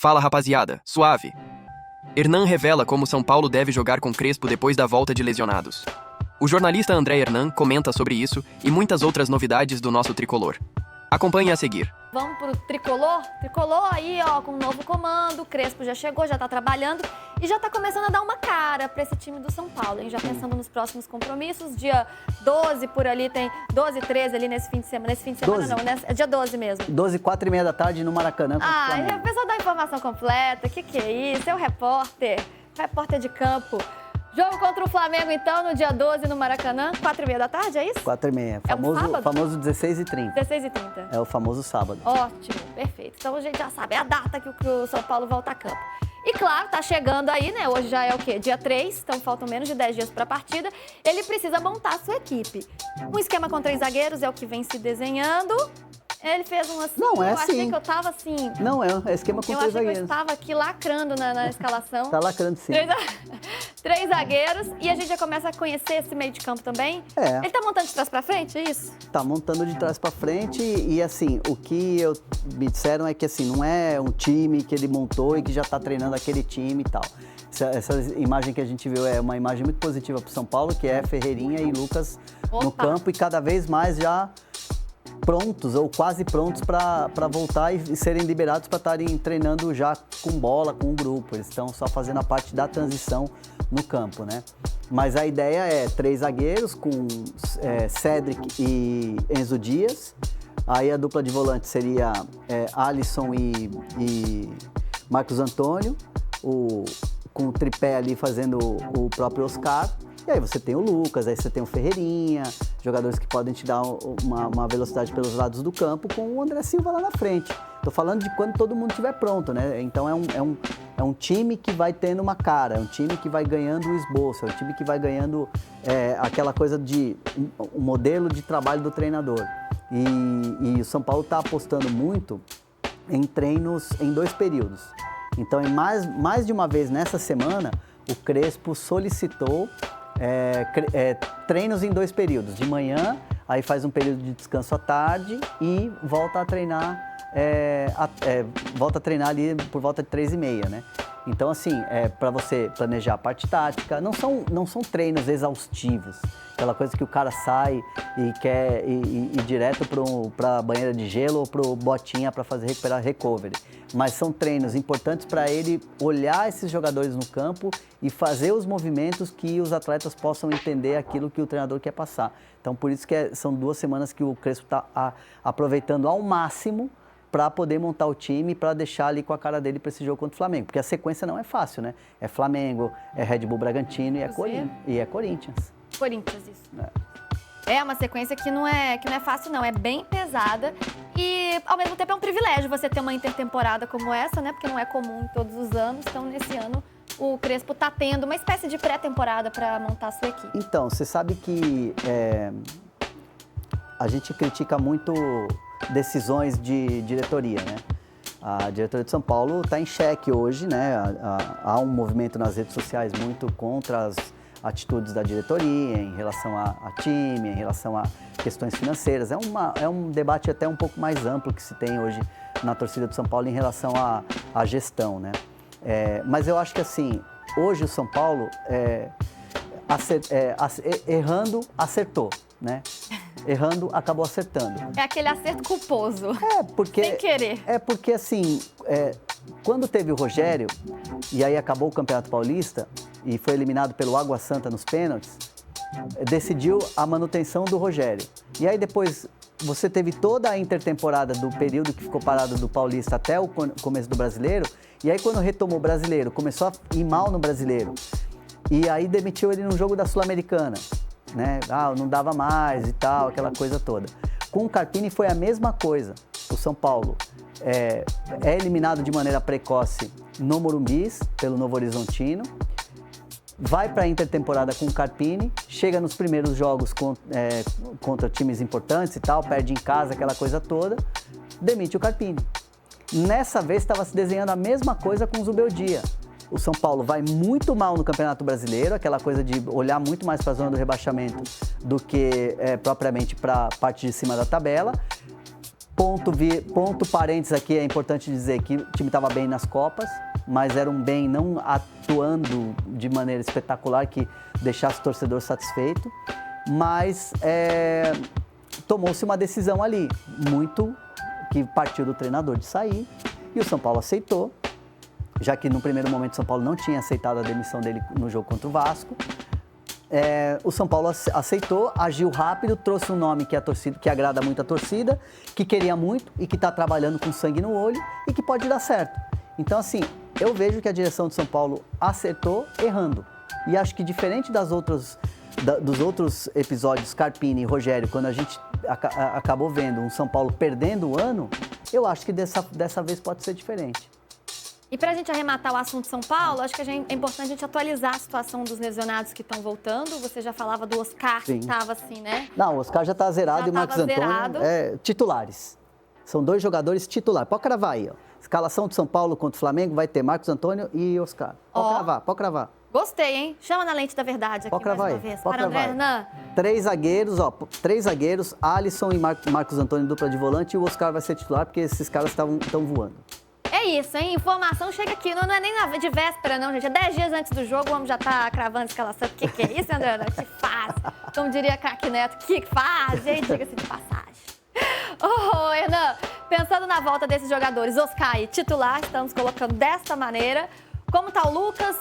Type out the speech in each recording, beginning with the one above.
Fala rapaziada, suave. Hernan revela como São Paulo deve jogar com Crespo depois da volta de lesionados. O jornalista André Hernan comenta sobre isso e muitas outras novidades do nosso tricolor. Acompanhe a seguir. Vamos pro tricolor? Tricolor aí, ó, com um novo comando. O Crespo já chegou, já tá trabalhando e já tá começando a dar uma cara pra esse time do São Paulo, hein? Já pensando nos próximos compromissos. Dia 12 por ali, tem 12, 13 ali nesse fim de semana. Nesse fim de semana 12. não, né? É dia 12 mesmo. 12, 4h30 da tarde no Maracanã. A pessoa dá a informação completa. Que é isso? É o repórter de campo. Jogo contra o Flamengo, então, no dia 12 no Maracanã, 4h30 da tarde, é isso? 4h30. É um sábado? Famoso 16h30. 16h30. É o famoso sábado. Ótimo, perfeito. Então a gente já sabe, é a data que o São Paulo volta a campo. E claro, tá chegando aí, né? Hoje já é o quê? Dia 3, então faltam menos de 10 dias para a partida. Ele precisa montar a sua equipe. Um esquema com 3 zagueiros é o que vem se desenhando. Ele fez um assim, Não, é eu achei assim. que eu tava assim... Não, é esquema com 3 Eu achei que eu zagueiros. estava aqui lacrando na escalação. Tá lacrando sim. 3 zagueiros e a gente já começa a conhecer esse meio de campo também. É. Ele tá montando de trás pra frente, é isso? Tá montando de trás pra frente e assim, o que me disseram é que assim, não é um time que ele montou e que já tá treinando aquele time e tal. Essa imagem que a gente viu é uma imagem muito positiva pro São Paulo, que é Ferreirinha e Lucas no campo e cada vez mais já prontos ou quase prontos para voltar e serem liberados para estarem treinando já com bola, com o grupo. Eles estão só fazendo a parte da transição no campo, né? Mas a ideia é 3 zagueiros com Cédric e Enzo Dias. Aí a dupla de volante seria Alisson e Marcos Antônio, com o tripé ali fazendo o próprio Oscar. E aí você tem o Lucas, aí você tem o Ferreirinha, jogadores que podem te dar uma velocidade pelos lados do campo, com o André Silva lá na frente. Tô falando de quando todo mundo estiver pronto, né? Então é um time que vai tendo uma cara, é um time que vai ganhando o esboço, é um time que vai ganhando aquela coisa de um modelo de trabalho do treinador. E o São Paulo está apostando muito em treinos em 2 períodos. Então, mais de uma vez nessa semana, o Crespo solicitou treinos em 2 períodos. De manhã, aí faz um período de descanso à tarde e volta a treinar, ali por volta de 3h30, né? Então, assim, para você planejar a parte tática, não são treinos exaustivos. Aquela coisa que o cara sai e quer ir direto para a banheira de gelo ou para o botinha para recuperar recovery. Mas são treinos importantes para ele olhar esses jogadores no campo e fazer os movimentos que os atletas possam entender aquilo que o treinador quer passar. Então, por isso que são 2 semanas que o Crespo está aproveitando ao máximo para poder montar o time, para deixar ali com a cara dele para esse jogo contra o Flamengo. Porque a sequência não é fácil, né? É Flamengo, é Red Bull Bragantino e é Corinthians. Corinthians, isso. É uma sequência que não é fácil, não. É bem pesada e, ao mesmo tempo, é um privilégio você ter uma intertemporada como essa, né? Porque não é comum em todos os anos. Então, nesse ano, o Crespo está tendo uma espécie de pré-temporada para montar a sua equipe. Então, você sabe que a gente critica muito decisões de diretoria, né? A diretoria de São Paulo está em xeque hoje, né? Há um movimento nas redes sociais muito contra as atitudes da diretoria em relação a time, em relação a questões financeiras. É um debate até um pouco mais amplo que se tem hoje na torcida do São Paulo em relação à gestão, né? Mas eu acho que assim, hoje o São Paulo, errando, acertou, né? Errando, acabou acertando. É aquele acerto culposo. Porque... Sem querer. Porque assim, quando teve o Rogério, e aí acabou o Campeonato Paulista, e foi eliminado pelo Água Santa nos pênaltis, decidiu a manutenção do Rogério. E aí depois você teve toda a intertemporada do período que ficou parado do Paulista até o começo do Brasileiro, e aí quando retomou o Brasileiro, começou a ir mal no Brasileiro, e aí demitiu ele no jogo da Sul-Americana, né? Não dava mais e tal, aquela coisa toda. Com o Carpini foi a mesma coisa. O São Paulo é eliminado de maneira precoce no Morumbi, pelo Novo Horizontino, vai para a intertemporada com o Carpini, chega nos primeiros jogos contra times importantes e tal, perde em casa, aquela coisa toda, demite o Carpini. Nessa vez estava se desenhando a mesma coisa com o Zubeldia. O São Paulo vai muito mal no Campeonato Brasileiro, aquela coisa de olhar muito mais para a zona do rebaixamento do que propriamente para a parte de cima da tabela. Ponto parênteses aqui, é importante dizer que o time estava bem nas Copas, mas era um bem não atuando de maneira espetacular que deixasse o torcedor satisfeito, mas tomou-se uma decisão ali, muito que partiu do treinador de sair, e o São Paulo aceitou, já que no primeiro momento o São Paulo não tinha aceitado a demissão dele no jogo contra o Vasco. O São Paulo aceitou, agiu rápido, trouxe um nome que agrada muito a torcida, que queria muito e que está trabalhando com sangue no olho e que pode dar certo. Então, assim, eu vejo que a direção de São Paulo acertou errando. E acho que diferente dos outros episódios, Carpini e Rogério, quando a gente acabou vendo um São Paulo perdendo o ano, eu acho que dessa vez pode ser diferente. E para a gente arrematar o assunto São Paulo, acho que é importante a gente atualizar a situação dos lesionados que estão voltando. Você já falava do Oscar, Sim. que estava assim, né? Não, o Oscar já está zerado Já e o Marcos tava Antônio zerado. Titulares. São 2 jogadores titulares. Pode cravar aí, ó. Escalação de São Paulo contra o Flamengo vai ter Marcos Antônio e Oscar. Pode cravar. Gostei, hein? Chama na lente da verdade aqui Pode cravar mais uma aí. vez. Pode Para André cravar Hernan. 3 zagueiros, Alisson e Marcos Antônio dupla de volante, e o Oscar vai ser titular porque esses caras estão voando. É isso, hein? Informação chega aqui. Não é nem de véspera, não, gente. É 10 dias antes do jogo, o homem já tá cravando a escalação. O que é isso, André? Que faz? Como diria Craque Neto, que faz, gente? Diga-se de passagem. Hernan, pensando na volta desses jogadores, Oscar aí, titular, estamos colocando desta maneira. Como tá o Lucas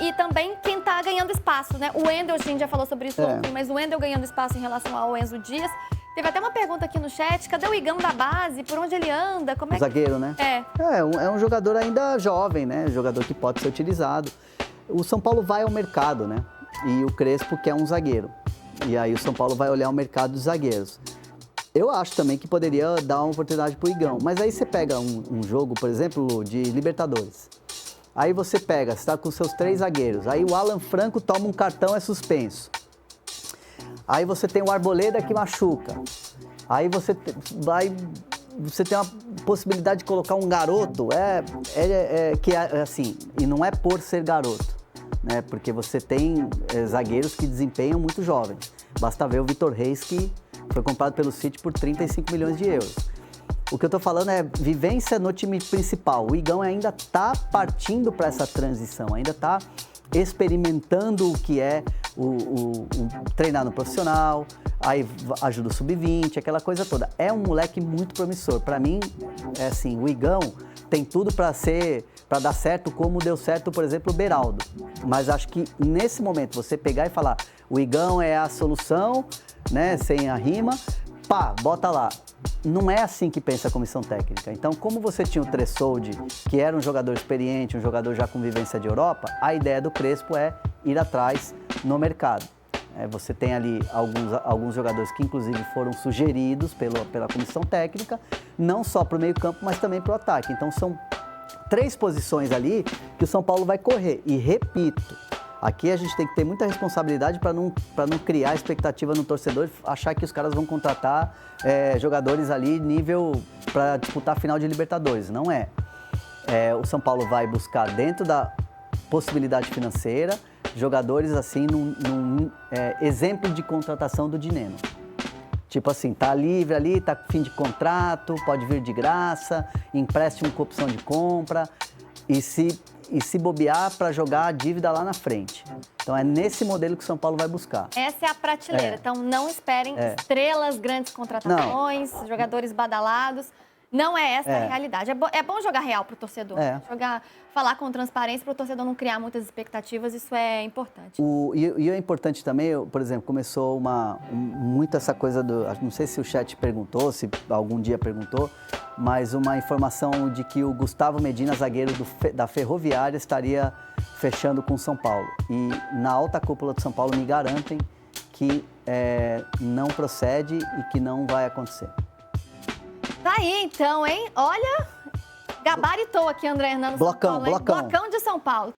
e também quem tá ganhando espaço, né? O Wendel, a gente já falou sobre isso ontem, mas o Wendel ganhando espaço em relação ao Enzo Dias. Teve até uma pergunta aqui no chat, cadê o Igão da base? Por onde ele anda? Como é que... Zagueiro, né? É um jogador ainda jovem, né? Jogador que pode ser utilizado. O São Paulo vai ao mercado, né? E o Crespo quer um zagueiro. E aí o São Paulo vai olhar o mercado dos zagueiros. Eu acho também que poderia dar uma oportunidade pro Igão. Mas aí você pega um jogo, por exemplo, de Libertadores. Aí você está com seus 3 zagueiros. Aí o Alan Franco toma um cartão, é suspenso. Aí você tem o Arboleda que machuca. Aí você tem a possibilidade de colocar um garoto, assim, e não é por ser garoto, né? Porque você tem zagueiros que desempenham muito jovens. Basta ver o Vitor Reis, que foi comprado pelo City por 35 milhões de euros. O que eu tô falando é vivência no time principal. O Igão ainda tá partindo para essa transição, ainda tá experimentando o que é o treinar no profissional, aí ajuda o sub-20, aquela coisa toda. É um moleque muito promissor. Para mim, o Igão tem tudo para dar certo, como deu certo, por exemplo, o Beraldo. Mas acho que nesse momento você pegar e falar, o Igão é a solução, né, sem a rima, bota lá. Não é assim que pensa a comissão técnica. Então, como você tinha o Tressoldi, que era um jogador experiente, um jogador já com vivência de Europa, a ideia do Crespo é ir atrás no mercado. Você tem ali alguns jogadores que, inclusive, foram sugeridos pela comissão técnica, não só para o meio-campo, mas também para o ataque. Então, são 3 posições ali que o São Paulo vai correr. E, repito, aqui a gente tem que ter muita responsabilidade para não criar expectativa no torcedor e achar que os caras vão contratar jogadores ali nível para disputar a final de Libertadores. Não é. O São Paulo vai buscar, dentro da possibilidade financeira, jogadores assim num exemplo de contratação do Dineno. Tipo assim, tá livre ali, tá com fim de contrato, pode vir de graça, empréstimo com opção de compra e se bobear para jogar a dívida lá na frente. Então é nesse modelo que o São Paulo vai buscar. Essa é a prateleira. Então não esperem estrelas, grandes contratações, jogadores badalados. Não é essa a realidade. É bom jogar real pro torcedor. Falar com transparência para o torcedor não criar muitas expectativas, isso é importante. E é importante também, por exemplo, começou muito essa coisa não sei se o chat perguntou, se algum dia perguntou, mas uma informação de que o Gustavo Medina, zagueiro da Ferroviária, estaria fechando com o São Paulo. E na alta cúpula do São Paulo me garantem que não procede e que não vai acontecer. Tá aí então, hein? Olha, gabaritou aqui André Hernan no Blocão, São Paulo, hein? blocão. Blocão de São Paulo.